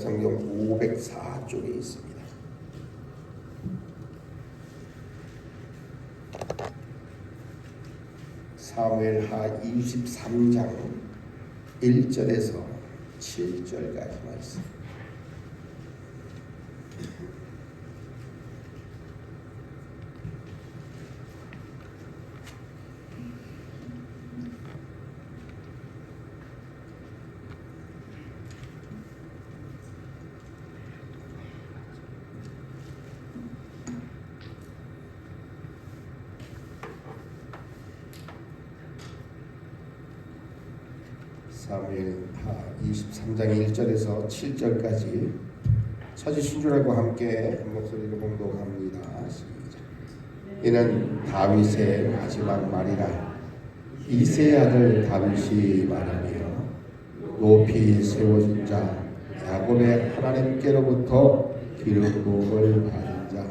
성경 504쪽에 있습니다. 사무엘하 23장 1절에서 7절까지 말씀. 사무엘하 23장 1절에서 7절까지 찾으신 줄 알고 함께 한 목소리로 봉독합니다. 시작. 이는 다윗의 마지막 말이라. 이새의 아들 다윗이 말하며 높이 세워진 자 야곱의 하나님께로부터 기름 부음을 받은 자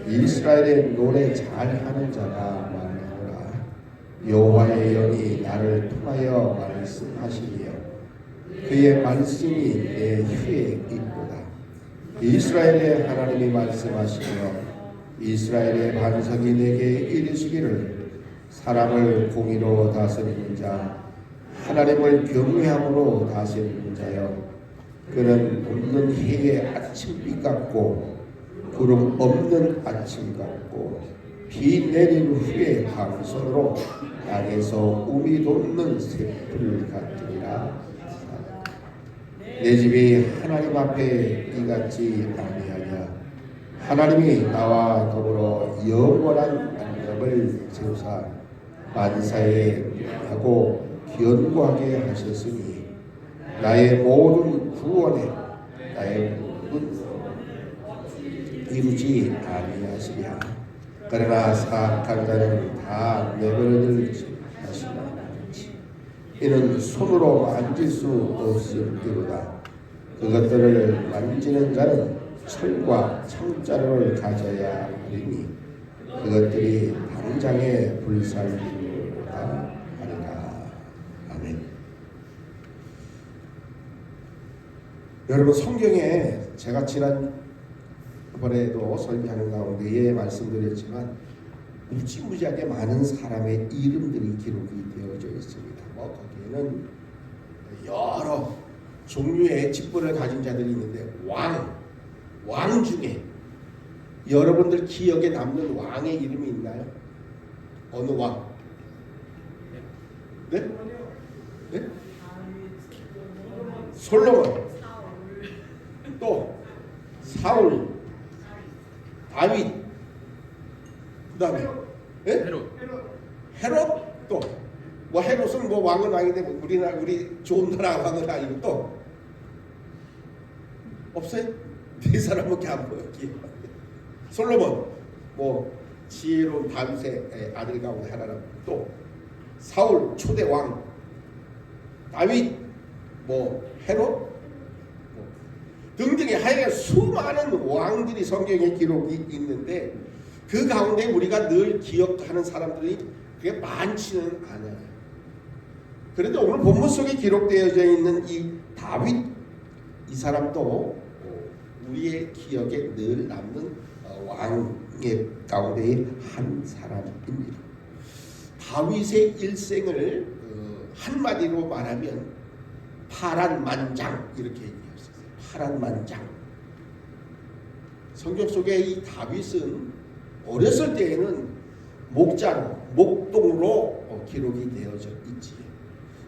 이스라엘의 노래 잘하는 자가 말하노라. 여호와의 영이 나를 통하여 말씀하시며 그의 말씀이 내 혀에 있도다. 이스라엘의 하나님이 말씀하시며 이스라엘의 반석이 내게 이르시기를 사람을 공의로 다스리는 자 하나님을 경외함으로 다스리는 자여 그는 없는 해의 아침빛 같고 구름 없는 아침 같고 비 내린 후에 강선으로 땅에서 우미 돋는 새풀 같으리라. 내 집이 하나님 앞에 이같이 아니하냐. 하나님이 나와 더불어 영원한 안녕을 세우사 만사에 하고 견고하게 하셨으니 나의 모든 구원에 나의 모든 이루지 아니하시랴. 그러나 사악한 자는 다 내버려둘 하시나. 이는 손으로 만질 수 없음이로다. 그것들을 만지는 자는 철과 창자를 가져야 하리니 그것들이 당장에 불살리로다 하리라. 아멘. 여러분, 성경에 제가 지난번에도 설교하는 가운데에 말씀드렸지만 무지무지하게 많은 사람의 이름들이 기록이 되어져 있습니다. 거기에는 여러 종류의 직분을 가진 자들이 있는데 왕 중에 여러분들 기억에 남는 왕의 이름이 있나요? 어느 왕? 네? 네? 솔로몬, 또 사울, 다윗, 그 다음에 헤롯, 또 뭐 헤롯은 뭐 왕은 왕인데 우리 좋은 나라 왕은 아니고 또 없어요? 네 사람밖에 안 보여. 솔로몬 뭐 지혜로운 다윗의 아들 가운데 하나라고, 또 사울 초대 왕, 다윗, 뭐 헤롯 뭐 등등의 하여간 수많은 왕들이 성경에 기록이 있는데 그 가운데 우리가 늘 기억하는 사람들이 그게 많지는 않아요. 그런데 오늘 본문 속에 기록되어져 있는 이 다윗, 이 사람도 우리의 기억에 늘 남는 왕의 가운데의 한 사람입니다. 다윗의 일생을 한마디로 말하면 파란만장 이렇게 얘기했어요. 파란만장. 성경 속에 이 다윗은 어렸을 때에는 목자로, 목동으로 기록이 되어져 있지.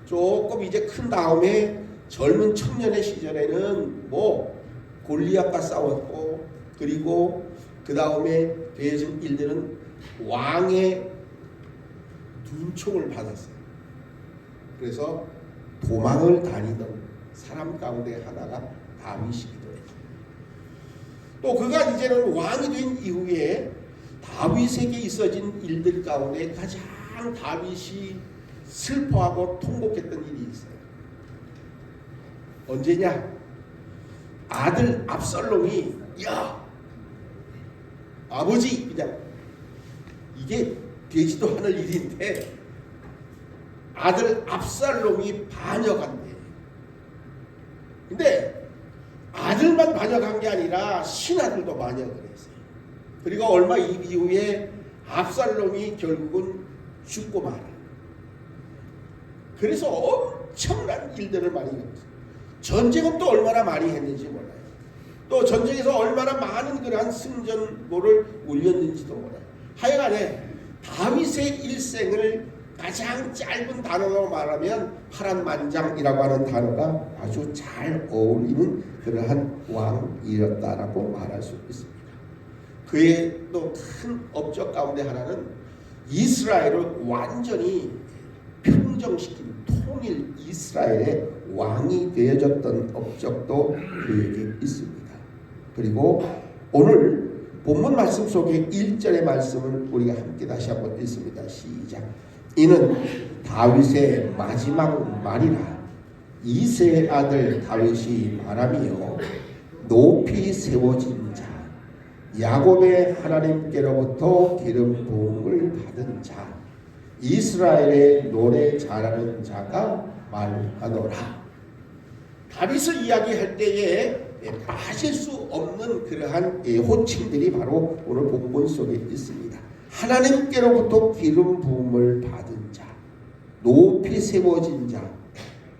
조금 이제 큰 다음에 젊은 청년의 시절에는 뭐 골리앗과 싸웠고, 그리고 그 다음에 되어진 일들은 왕의 눈총을 받았어요. 그래서 도망을 다니던 사람 가운데 하나가 다윗이기도 해요. 또 그가 이제는 왕이 된 이후에 다윗에게 있어진 일들 가운데 가장 다윗이 슬퍼하고 통곡했던 일이 있어요. 언제냐? 아들 압살롬이 야 아버지, 그냥 이게 되지도 않을 일인데 아들 압살롬이 반역한대. 근데 아들만 반역한 게 아니라 신하들도 반역을 했어요. 그리고 얼마 이후에 압살롬이 결국은 죽고 말아요. 그래서 엄청난 일들을 많이 했어요. 전쟁은 또 얼마나 많이 했는지 몰라요. 또 전쟁에서 얼마나 많은 그러한 승전보를 올렸는지도 몰라요. 하여간에 다윗의 일생을 가장 짧은 단어로 말하면 파란만장이라고 하는 단어가 아주 잘 어울리는 그러한 왕이었다라고 말할 수 있습니다. 그의 또 큰 업적 가운데 하나는 이스라엘을 완전히 평정시킨 통일 이스라엘의 왕이 되어졌던 업적도 그에게 있습니다. 그리고 오늘 본문 말씀 속에 1절의 말씀을 우리가 함께 다시 한번 읽습니다. 시작. 이는 다윗의 마지막 말이라. 이새의 아들 다윗이 말하며 높이 세워진 자, 야곱의 하나님께로부터 기름 부음을 받은 자, 이스라엘의 노래 잘하는 자가 말하노라. 다윗을 이야기할 때에 빠질 수 없는 그러한 호칭들이 바로 오늘 본문 속에 있습니다. 하나님께로부터 기름 부음을 받은 자, 높이 세워진 자,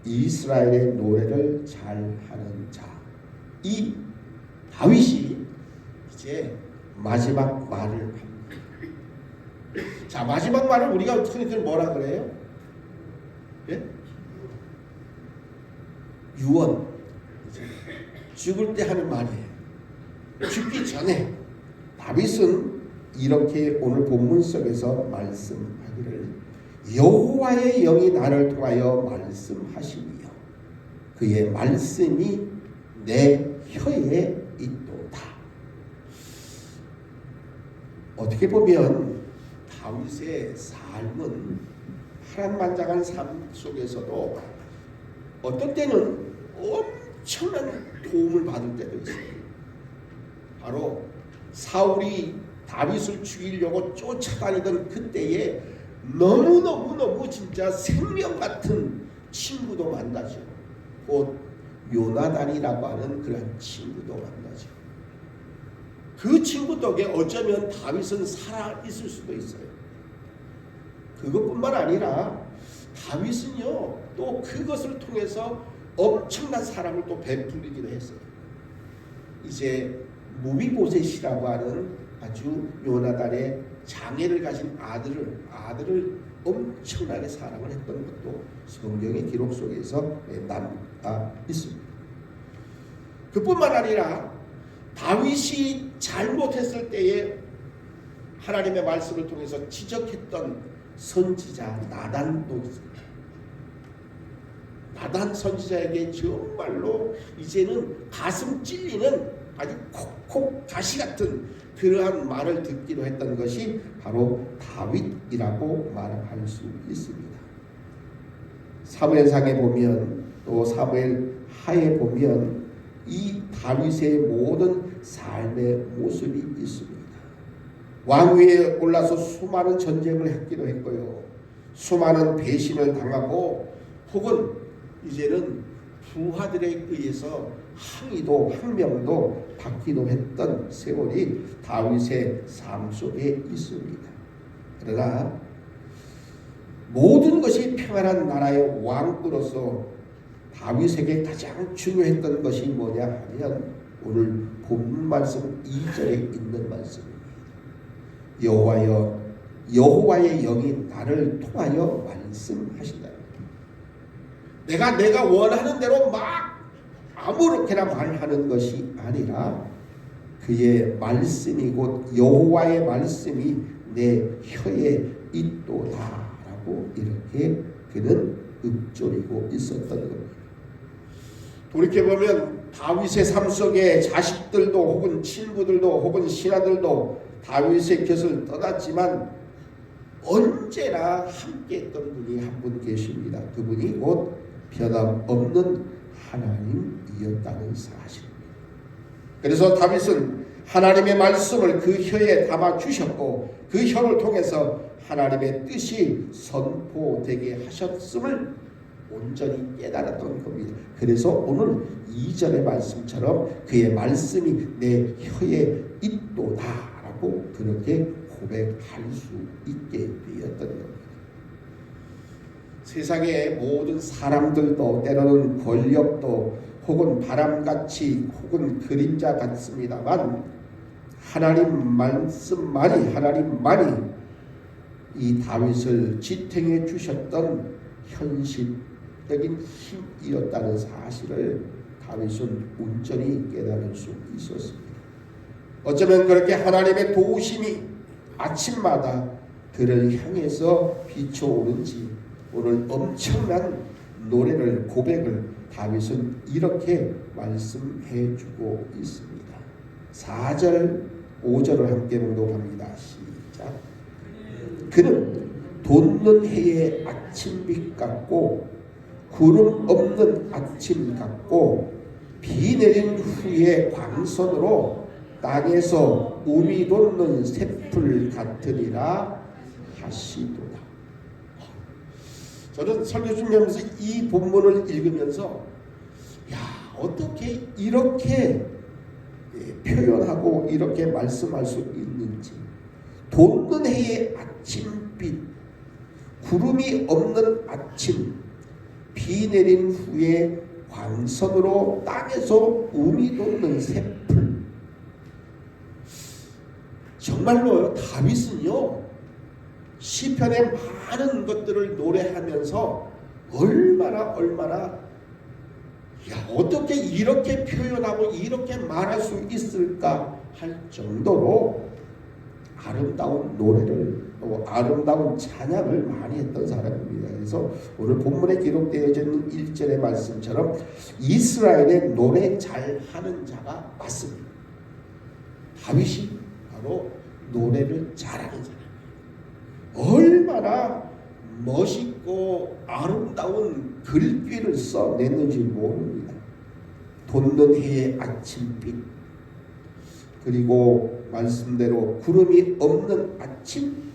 이스라엘의 노래를 잘하는 자. 이 다윗이 이제 마지막 말을 합니다. 자, 마지막 말을 우리가 흔히들 뭐라 그래요? 예? 유언. 죽을 때 하는 말이에요. 죽기 전에 다윗은 이렇게 오늘 본문 속에서 말씀하기를 여호와의 영이 나를 통하여 말씀하시며 그의 말씀이 내 혀에 있도다. 어떻게 보면 다윗의 삶은 파란만장한 삶 속에서도 어떤 때는 엄청난 도움을 받을 때도 있어요. 바로 사울이 다윗을 죽이려고 쫓아다니던 그때에 너무너무 진짜 생명 같은 친구도 만나죠. 곧 요나단이라고 하는 그런 친구도 만나죠. 그 친구 덕에 어쩌면 다윗은 살아있을 수도 있어요. 그것뿐만 아니라 다윗은요 또 그것을 통해서 엄청난 사랑을 또 베풀기도 했어요. 이제 무비보셋이라고 하는 아주 요나단의 장애를 가진 아들을 엄청나게 사랑을 했던 것도 성경의 기록 속에서 남아 있습니다. 그뿐만 아니라 다윗이 잘못했을 때에 하나님의 말씀을 통해서 지적했던 선지자 나단도 있습니다. 나단 선지자에게 정말로 이제는 가슴 찔리는 아주 콕콕 가시 같은 그러한 말을 듣기도 했던 것이 바로 다윗이라고 말할 수 있습니다. 사무엘상에 보면 또 사무엘 하에 보면 이 다윗의 모든 삶의 모습이 있습니다. 왕위에 올라서 수많은 전쟁을 했기도 했고요. 수많은 배신을 당하고 혹은 이제는 부하들에 의해서 항명도 받기도 했던 세월이 다윗의 삶 속에 있습니다. 그러나 모든 것이 평안한 나라의 왕으로서 다윗에게 가장 중요했던 것이 뭐냐 하면 오늘 본문 말씀 2절에 있는 말씀입니다. 여호와의 영이 나를 통하여 말씀하신다. 내가 원하는 대로 막 아무렇게나 말하는 것이 아니라 그의 말씀이 곧 여호와의 말씀이 내 혀에 있도다라고 이렇게 그는 읊조리고 있었던 겁니다. 돌이켜보면 다윗의 삶 속에 자식들도 혹은 친구들도 혹은 신하들도 다윗의 곁을 떠났지만 언제나 함께했던 분이 한 분 계십니다. 그분이 곧 변함없는 하나님이었다는 사실입니다. 그래서 다윗은 하나님의 말씀을 그 혀에 담아 주셨고 그 혀를 통해서 하나님의 뜻이 선포되게 하셨음을 온전히 깨달았던 겁니다. 그래서 오늘 2절의 말씀처럼 그의 말씀이 내 혀에 있도다라고 그렇게 고백할 수 있게 되었던 겁니다. 세상의 모든 사람들도 때로는 권력도 혹은 바람같이 혹은 그림자 같습니다만 하나님만이 이 다윗을 지탱해 주셨던 현실적인 힘이었다는 사실을 다윗은 온전히 깨달을 수 있었습니다. 어쩌면 그렇게 하나님의 도우심이 아침마다 그를 향해서 비춰오는지 오늘 엄청난 노래를 고백을 다윗은 이렇게 말씀해 주고 있습니다. 4절 5절을 함께 봉독합니다. 시작. 그는 돋는 해의 아침빛 같고 구름 없는 아침 같고 비 내린 후의 광선으로 땅에서 우미 돋는 새풀 같으리라 하시도다. 저는 설교 준비하면서 이 본문을 읽으면서 어떻게 이렇게 표현하고 이렇게 말씀할 수 있는지. 돋는 해의 아침빛, 구름이 없는 아침, 비 내린 후에 광선으로 땅에서 우미 돋는 새풀. 정말로요, 다윗은요 시편의 많은 것들을 노래하면서 얼마나 어떻게 이렇게 표현하고 이렇게 말할 수 있을까 할 정도로 아름다운 노래를 또 아름다운 찬양을 많이 했던 사람입니다. 그래서 오늘 본문에 기록되어져 있는 1절의 말씀처럼 이스라엘의 노래 잘하는 자가 맞습니다. 다윗이 바로 노래를 잘하는 사람이에요. 얼마나 멋있고 아름다운 글귀를 써냈는지 모릅니다. 돋는 해의 아침빛, 그리고 말씀대로 구름이 없는 아침,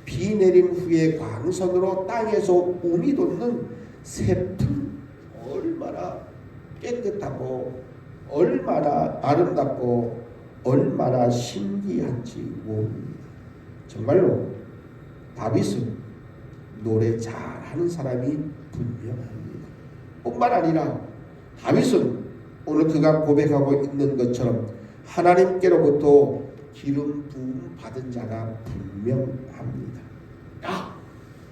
비 내린 후에 광선으로 땅에서 우미 돋는 새풀. 얼마나 깨끗하고 얼마나 아름답고 얼마나 신기한지 모릅니다. 정말로 다윗은 노래 잘하는 사람이 분명합니다. 뿐만 아니라 다윗은 오늘 그가 고백하고 있는 것처럼 하나님께로부터 기름 부음 받은 자가 분명합니다.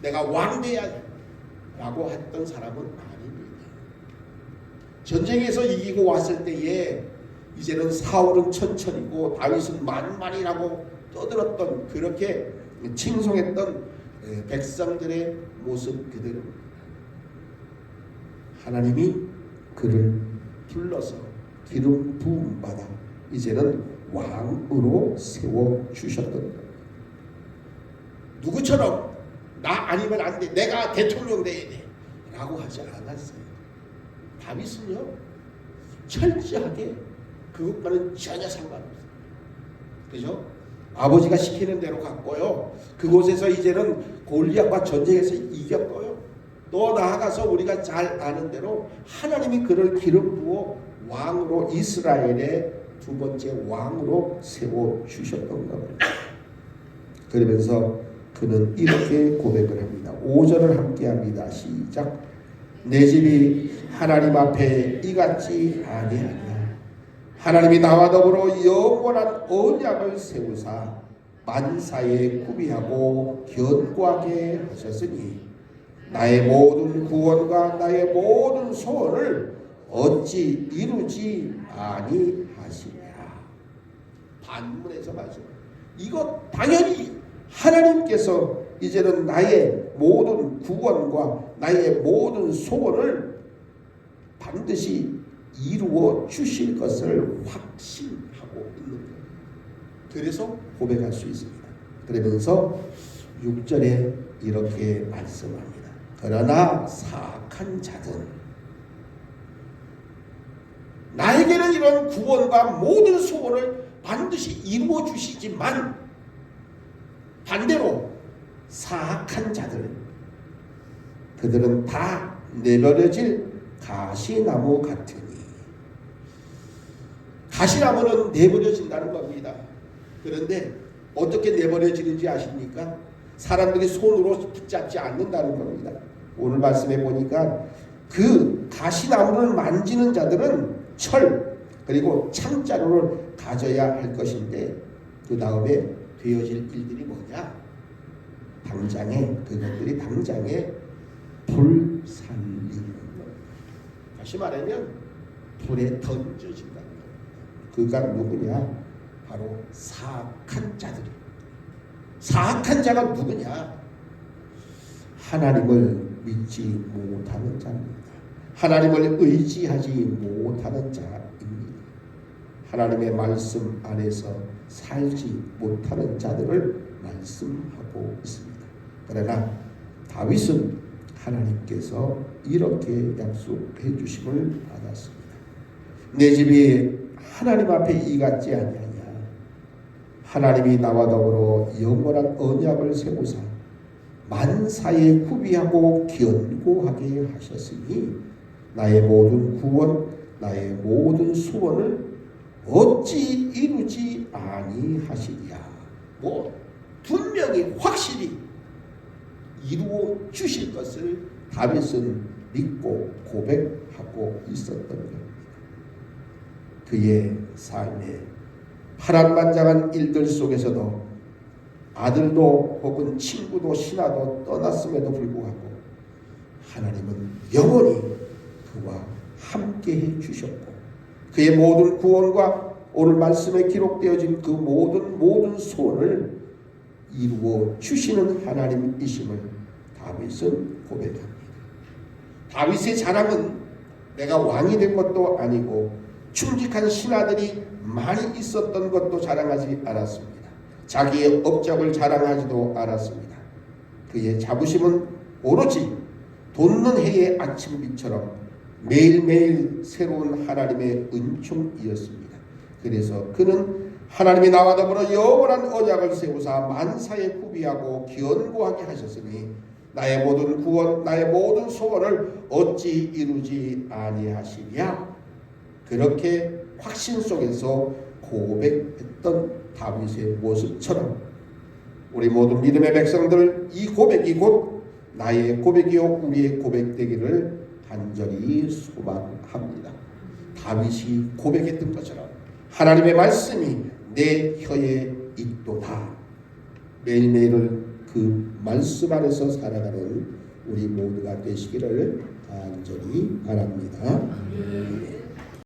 내가 왕 돼야 라고 했던 사람은 아닙니다. 전쟁에서 이기고 왔을 때에 이제는 사울은 천천히고 다윗은 만만이라고 떠들었던, 그렇게 칭송했던 백성들의 모습 그대로 하나님이 그를 불러서 기름 부음 받아 이제는 왕으로 세워주셨던 겁니다. 누구처럼 나 아니면 안 돼, 내가 대통령 돼야 돼 라고 하지 않았어요. 다윗은요 철저하게 그것과는 전혀 상관없어요. 그죠? 아버지가 시키는 대로 갔고요, 그곳에서 이제는 골리앗과 전쟁에서 이겼고요, 또 나아가서 우리가 잘 아는 대로 하나님이 그를 기름 부어 왕으로, 이스라엘의 두 번째 왕으로 세워주셨던 겁니다. 그러면서 그는 이렇게 고백을 합니다. 5절을 함께 합니다. 시작. 내 집이 하나님 앞에 이같지 아니하냐. 하나님이 나와 더불어 영원한 언약을 세우사 만사에 구비하고 견고하게 하셨으니 나의 모든 구원과 나의 모든 소원을 어찌 이루지 아니하시냐. 반문에서 말씀. 이거 당연히 하나님께서 이제는 나의 모든 구원과 나의 모든 소원을 반드시 이루어 주실 것을 확신하고 있는 거예요. 그래서 고백할 수 있습니다. 그러면서 6절에 이렇게 말씀합니다. 그러나 사악한 자들, 나에게는 이런 구원과 모든 소원을 반드시 이루어 주시지만 반대로 사악한 자들, 그들은 다 내버려질 가시나무 같으니. 가시나무는 내버려진다는 겁니다. 그런데 어떻게 내버려지는지 아십니까? 사람들이 손으로 붙잡지 않는다는 겁니다. 오늘 말씀해 보니까 그 가시나무를 만지는 자들은 철 그리고 창자루를 가져야 할 것인데 그 다음에 되어질 일들이 뭐냐? 그것들이 당장에 불살리는 것. 다시 말하면 불에 던져진다는 것. 그가 누구냐? 바로 사악한 자들이. 사악한 자가 누구냐? 하나님을 믿지 못하는 자입니다. 하나님을 의지하지 못하는 자입니다. 하나님의 말씀 안에서 살지 못하는 자들을 말씀하고 있습니다. 그러나 다윗은 하나님께서 이렇게 약속해 주심을 받았습니다. 내 집이 하나님 앞에 이같지 아니하냐. 하나님이 나와 더불어 영원한 언약을 세우사 만사에 후비하고 견고하게 하셨으니 나의 모든 구원 나의 모든 소원을 어찌 이루지 아니하시랴. 분명히 확실히 이루어 주실 것을 다윗은 믿고 고백하고 있었던 겁니다. 그의 삶에 파란만장한 일들 속에서도 아들도 혹은 친구도 신하도 떠났음에도 불구하고 하나님은 영원히 그와 함께해 주셨고 그의 모든 구원과 오늘 말씀에 기록되어진 그 모든 소원을 이루어 주시는 하나님이심을 다윗은 고백합니다. 다윗의 자랑은 내가 왕이 된 것도 아니고 충직한 신하들이 많이 있었던 것도 자랑하지 않았습니다. 자기의 업적을 자랑하지도 않았습니다. 그의 자부심은 오로지 돋는 해의 아침빛처럼 매일매일 새로운 하나님의 은총이었습니다. 그래서 그는 하나님이 나와 더불어 영원한 언약을 세우사 만사에 후비하고 견고하게 하셨으니 나의 모든 구원 나의 모든 소원을 어찌 이루지 아니하시랴. 그렇게 확신 속에서 고백했던 다윗의 모습처럼 우리 모든 믿음의 백성들 이 고백이 곧 나의 고백이요 우리의 고백 되기를 간절히 소망합니다. 다윗이 고백했던 것처럼 하나님의 말씀이 내 혀에 있도다. 매일매일을 그 말씀 안에서 살아가는 우리 모두가 되시기를 간절히 바랍니다.